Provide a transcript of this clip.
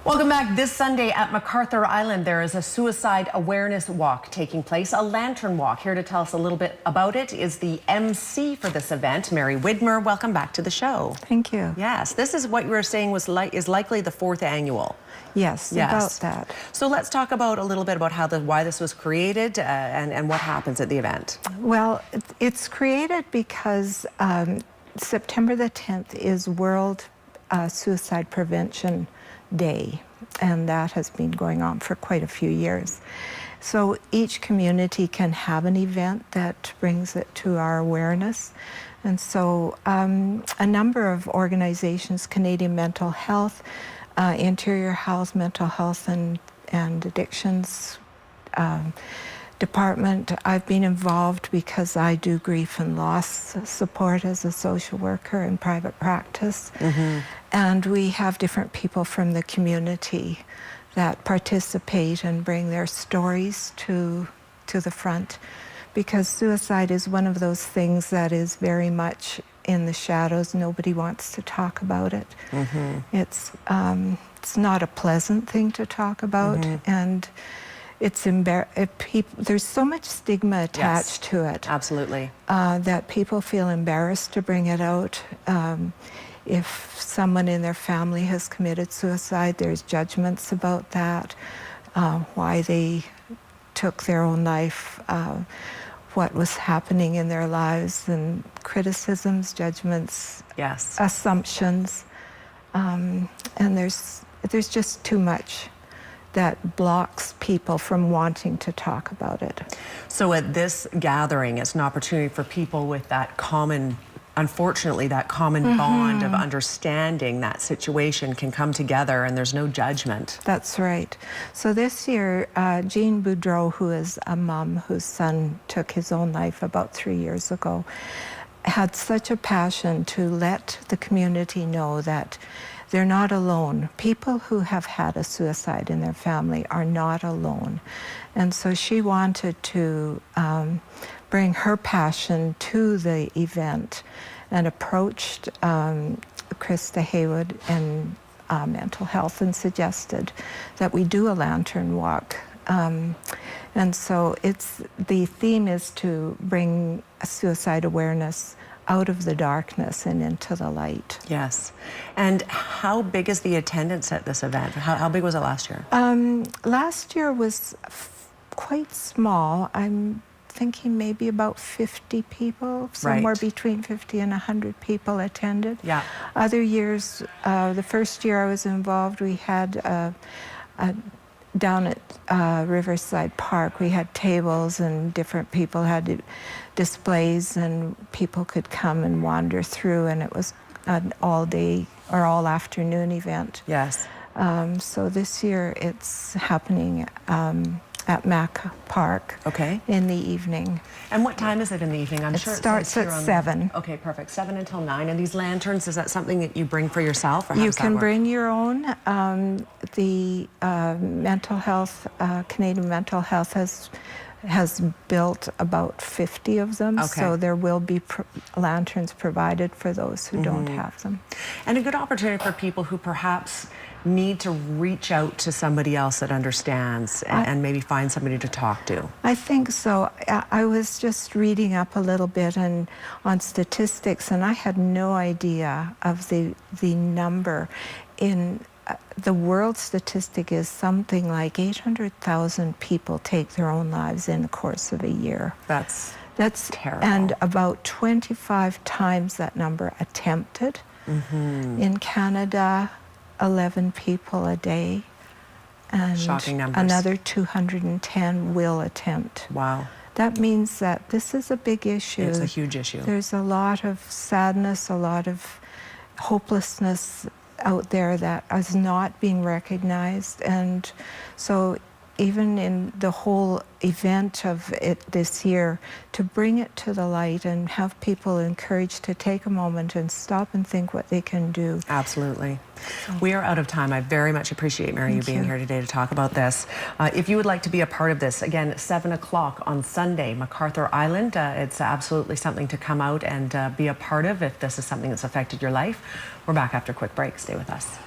Welcome back. This Sunday at MacArthur Island, there is a suicide awareness walk taking place, a lantern walk. Here to tell us a little bit about it is the MC for this event, Mary Widmer. Welcome back to the show. Thank you. Yes, this is what you were saying is likely the 4th annual. Yes, about that. So let's talk about a little bit about why this was created and what happens at the event. Well, it's created because September the 10th is World Suicide Prevention Day, and that has been going on for quite a few years. So each community can have an event that brings it to our awareness. And so a number of organizations, Canadian Mental Health, Interior Health, Mental Health and Addictions Department. I've been involved because I do grief and loss support as a social worker in private practice. And we have different people from the community that participate and bring their stories to the front, because suicide is one of those things that is very much in the shadows. Nobody wants to talk about it. It's not a pleasant thing to talk about, and it's there's so much stigma attached to it. Absolutely. That people feel embarrassed to bring it out. If someone in their family has committed suicide, there's judgments about that, why they took their own life, what was happening in their lives, and criticisms, judgments, assumptions, and there's just too much that blocks people from wanting to talk about it. So at this gathering, it's an opportunity for people with that common, unfortunately, that common bond of understanding that situation can come together, and there's no judgment. That's right. So this year, Jean Boudreau, who is a mom whose son took his own life about 3 years ago, had such a passion to let the community know that they're not alone. People who have had a suicide in their family are not alone. And so she wanted to bring her passion to the event and approached Krista Haywood in Mental Health and suggested that we do a lantern walk. And so the theme is to bring suicide awareness out of the darkness and into the light. Yes. And how big is the attendance at this event? How big was it last year? Last year was quite small. I'm thinking maybe about 50 people, somewhere between 50 and 100 people attended. Yeah. Other years, the first year I was involved, we had down at Riverside Park, we had tables and different people had displays, and people could come and wander through, and it was an all-day or all-afternoon event. Yes. So this year it's happening at Mac Park in the evening. And what time is it in the evening? It starts at 7. Okay, perfect. 7 until 9. And these lanterns, is that something that you bring for yourself? Or how you does that can work? bring your own. The mental health, Canadian Mental Health has built about 50 of them, so there will be lanterns provided for those who don't have them. And a good opportunity for people who perhaps need to reach out to somebody else that understands and maybe find somebody to talk to. I think so. I was just reading up a little bit on statistics, and I had no idea of the number. In the world statistic is something like 800,000 people take their own lives in the course of a year. That's terrible. And about 25 times that number attempted. In Canada, 11 people a day, and shocking numbers. Another 210 will attempt. Wow. That means that this is a big issue. It's a huge issue. There's a lot of sadness, a lot of hopelessness out there that is not being recognized, and so even in the whole event of it this year, to bring it to the light and have people encouraged to take a moment and stop and think what they can do. Absolutely. We are out of time. I very much appreciate, Mary, you being here today to talk about this. If you would like to be a part of this, again, 7 o'clock on Sunday, MacArthur Island, it's absolutely something to come out and be a part of if this is something that's affected your life. We're back after a quick break. Stay with us.